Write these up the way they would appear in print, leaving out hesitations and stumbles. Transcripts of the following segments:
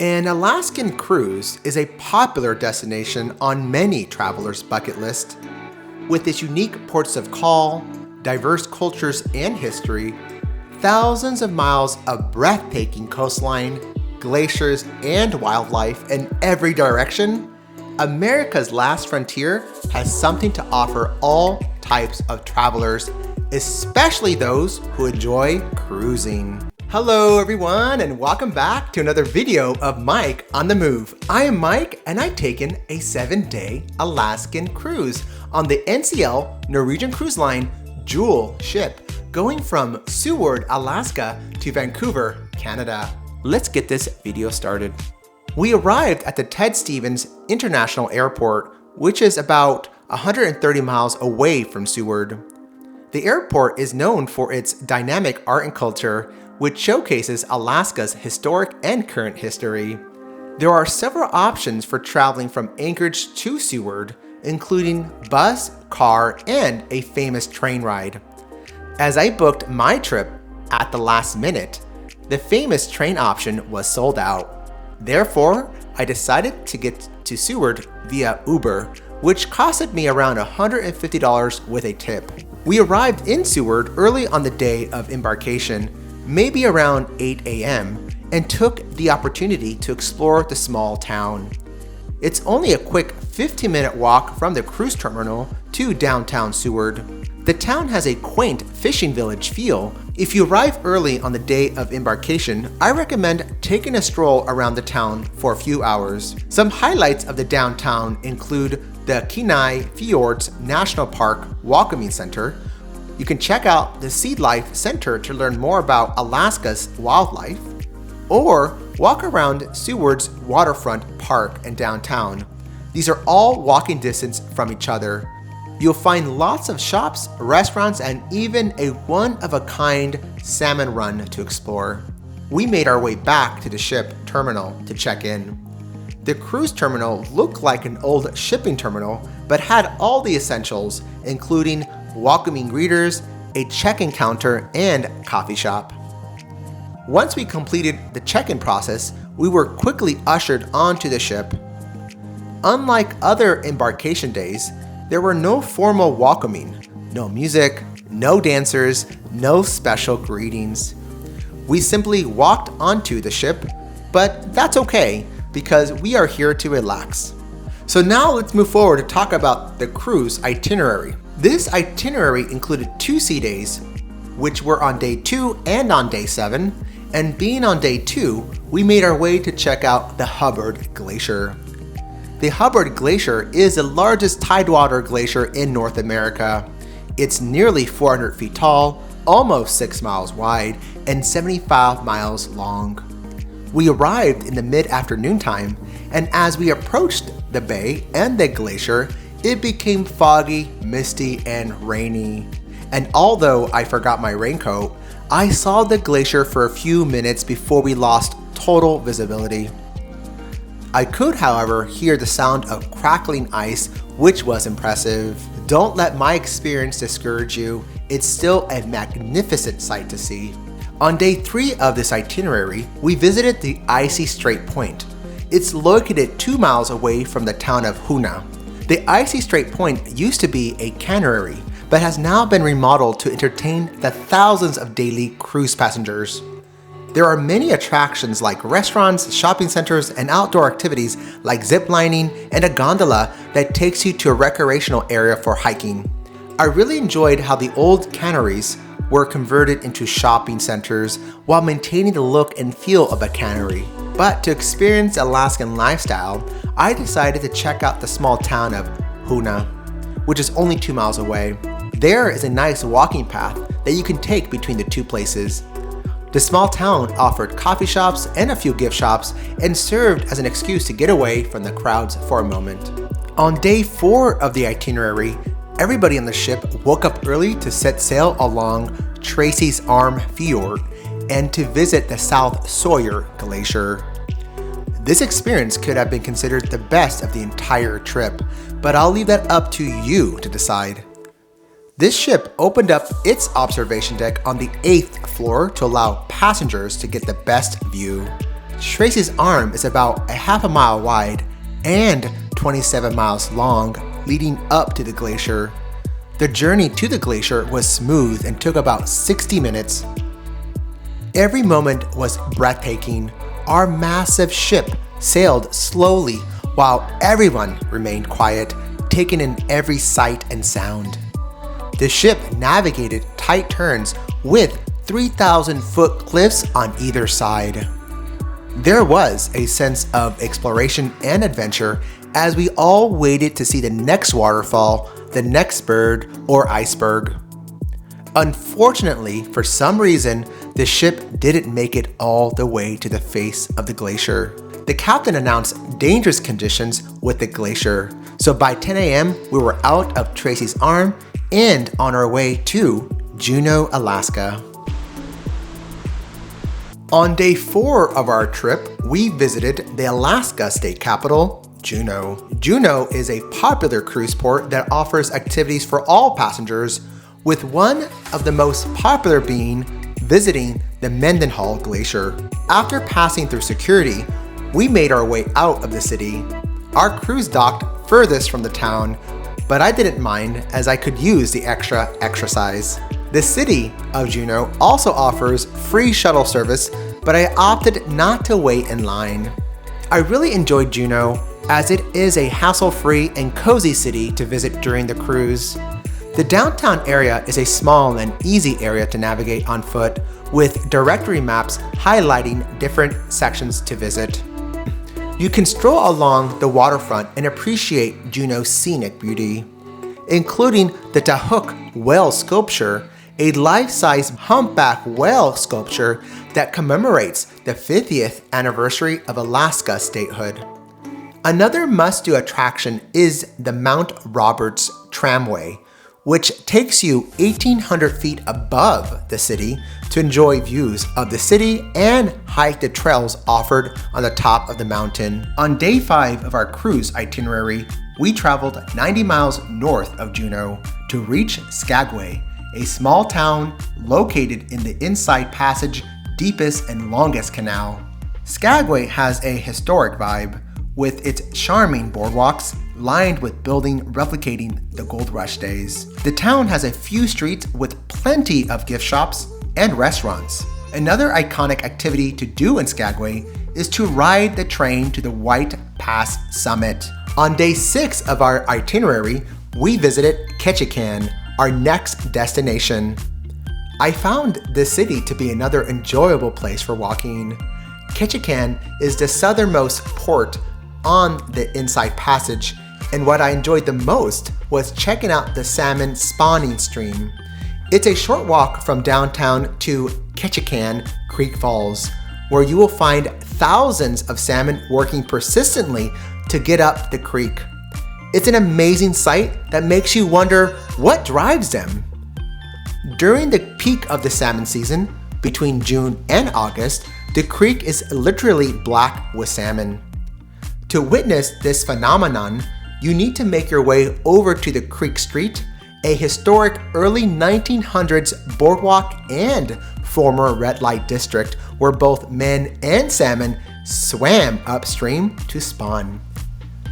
An Alaskan cruise is a popular destination on many travelers' bucket list. With its unique ports of call, diverse cultures and history, thousands of miles of breathtaking coastline, glaciers, and wildlife in every direction, America's last frontier has something to offer all types of travelers, especially those who enjoy cruising. Hello everyone, and welcome back to another video of Mike on the Move. I am Mike, and I've taken a 7-day Alaskan cruise on the NCL Norwegian Cruise Line Jewel ship, going from Seward, Alaska to Vancouver, Canada. Let's get this video started. We arrived at the Ted Stevens International Airport, which is about 130 miles away from Seward. The airport is known for its dynamic art and culture, which showcases Alaska's historic and current history. There are several options for traveling from Anchorage to Seward, including bus, car, and a famous train ride. As I booked my trip at the last minute, the famous train option was sold out. Therefore, I decided to get to Seward via Uber, which costed me around $150 with a tip. We arrived in Seward early on the day of embarkation, maybe around 8 a.m., and took the opportunity to explore the small town. It's only a quick 15-minute walk from the cruise terminal to downtown Seward. The town has a quaint fishing village feel. If you arrive early on the day of embarkation, I recommend taking a stroll around the town for a few hours. Some highlights of the downtown include the Kenai Fjords National Park Welcoming Center. You can check out the Sea Life Center to learn more about Alaska's wildlife, or walk around Seward's waterfront park and downtown. These are all walking distance from each other. You'll find lots of shops, restaurants, and even a one-of-a-kind salmon run to explore. We made our way back to the ship terminal to check in. The cruise terminal looked like an old shipping terminal, but had all the essentials, including welcoming greeters, a check-in counter, and coffee shop. Once we completed the check-in process, we were quickly ushered onto the ship. Unlike other embarkation days, there were no formal welcoming, no music, no dancers, no special greetings. We simply walked onto the ship, but that's okay because we are here to relax. So now let's move forward to talk about the cruise itinerary. This itinerary included 2 sea days, which were on day 2 and on day 7, and being on day 2, we made our way to check out the Hubbard Glacier. The Hubbard Glacier is the largest tidewater glacier in North America. It's nearly 400 feet tall, almost 6 miles wide, and 75 miles long. We arrived in the mid-afternoon time, and as we approached the bay and the glacier, it became foggy, misty, and rainy. And although I forgot my raincoat, I saw the glacier for a few minutes before we lost total visibility. I could, however, hear the sound of crackling ice, which was impressive. Don't let my experience discourage you. It's still a magnificent sight to see. On day 3 of this itinerary, we visited the Icy Strait Point. It's located 2 miles away from the town of Juneau. The Icy Strait Point used to be a cannery, but has now been remodeled to entertain the thousands of daily cruise passengers. There are many attractions like restaurants, shopping centers, and outdoor activities like zip lining and a gondola that takes you to a recreational area for hiking. I really enjoyed how the old canneries were converted into shopping centers while maintaining the look and feel of a cannery. But to experience Alaskan lifestyle, I decided to check out the small town of Juneau, which is only 2 miles away. There is a nice walking path that you can take between the two places. The small town offered coffee shops and a few gift shops and served as an excuse to get away from the crowds for a moment. On day 4 of the itinerary, everybody on the ship woke up early to set sail along Tracy's Arm Fjord and to visit the South Sawyer Glacier. This experience could have been considered the best of the entire trip, but I'll leave that up to you to decide. This ship opened up its observation deck on the 8th floor to allow passengers to get the best view. Tracy's Arm is about a half a mile wide and 27 miles long, leading up to the glacier. The journey to the glacier was smooth and took about 60 minutes. Every moment was breathtaking. Our massive ship sailed slowly while everyone remained quiet, taking in every sight and sound. The ship navigated tight turns with 3,000-foot cliffs on either side. There was a sense of exploration and adventure as we all waited to see the next waterfall, the next bird or iceberg. Unfortunately, for some reason, the ship didn't make it all the way to the face of the glacier. The captain announced dangerous conditions with the glacier, so by 10 a.m. we were out of Tracy's Arm and on our way to Juneau, Alaska. On day 4 of our trip, we visited the Alaska state capital, Juneau. Juneau is a popular cruise port that offers activities for all passengers, with one of the most popular being visiting the Mendenhall Glacier. After passing through security, we made our way out of the city. Our cruise docked furthest from the town, but I didn't mind as I could use the extra exercise. The city of Juneau also offers free shuttle service, but I opted not to wait in line. I really enjoyed Juneau as it is a hassle-free and cozy city to visit during the cruise. The downtown area is a small and easy area to navigate on foot, with directory maps highlighting different sections to visit. You can stroll along the waterfront and appreciate Juneau's scenic beauty, including the Tahuk whale sculpture, a life-size humpback whale sculpture that commemorates the 50th anniversary of Alaska statehood. Another must-do attraction is the Mount Roberts Tramway, which takes you 1,800 feet above the city to enjoy views of the city and hike the trails offered on the top of the mountain. On day 5 of our cruise itinerary, we traveled 90 miles north of Juneau to reach Skagway, a small town located in the Inside Passage deepest and longest canal. Skagway has a historic vibe, with its charming boardwalks lined with buildings replicating the gold rush days. The town has a few streets with plenty of gift shops and restaurants. Another iconic activity to do in Skagway is to ride the train to the White Pass summit. On day 6 of our itinerary, we visited Ketchikan, our next destination. I found this city to be another enjoyable place for walking. Ketchikan is the southernmost port on the Inside Passage, and what I enjoyed the most was checking out the salmon spawning stream. It's a short walk from downtown to Ketchikan Creek Falls, where you will find thousands of salmon working persistently to get up the creek. It's an amazing sight that makes you wonder what drives them. During the peak of the salmon season, between June and August, the creek is literally black with salmon. To witness this phenomenon, you need to make your way over to the Creek Street, a historic early 1900s boardwalk and former red light district where both men and salmon swam upstream to spawn.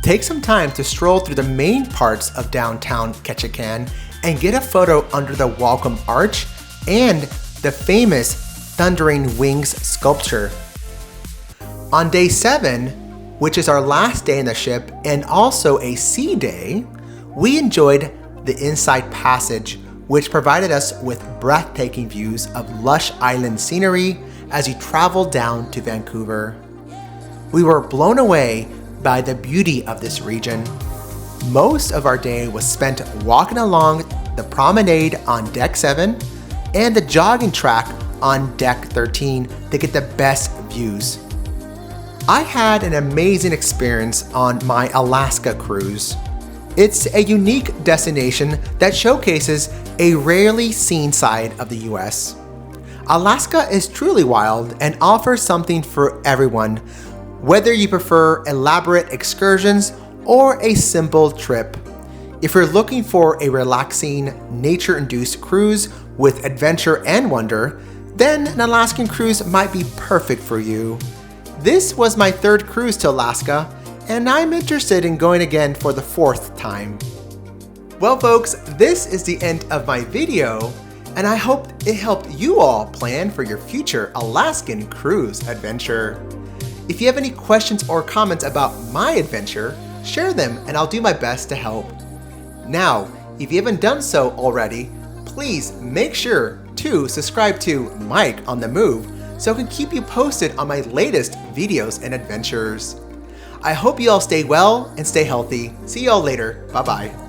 Take some time to stroll through the main parts of downtown Ketchikan and get a photo under the Welcome Arch and the famous Thundering Wings sculpture. On day 7, which is our last day in the ship and also a sea day, we enjoyed the Inside Passage, which provided us with breathtaking views of lush island scenery as you traveled down to Vancouver. We were blown away by the beauty of this region. Most of our day was spent walking along the promenade on Deck 7 and the jogging track on Deck 13 to get the best views. I had an amazing experience on my Alaska cruise. It's a unique destination that showcases a rarely seen side of the US. Alaska is truly wild and offers something for everyone, whether you prefer elaborate excursions or a simple trip. If you're looking for a relaxing, nature-induced cruise with adventure and wonder, then an Alaskan cruise might be perfect for you. This was my 3rd cruise to Alaska, and I'm interested in going again for the 4th time. Well folks, this is the end of my video, and I hope it helped you all plan for your future Alaskan cruise adventure. If you have any questions or comments about my adventure, share them and I'll do my best to help. Now, if you haven't done so already, please make sure to subscribe to Mike on the Move so I can keep you posted on my latest videos and adventures. I hope you all stay well and stay healthy. See you all later. Bye-bye.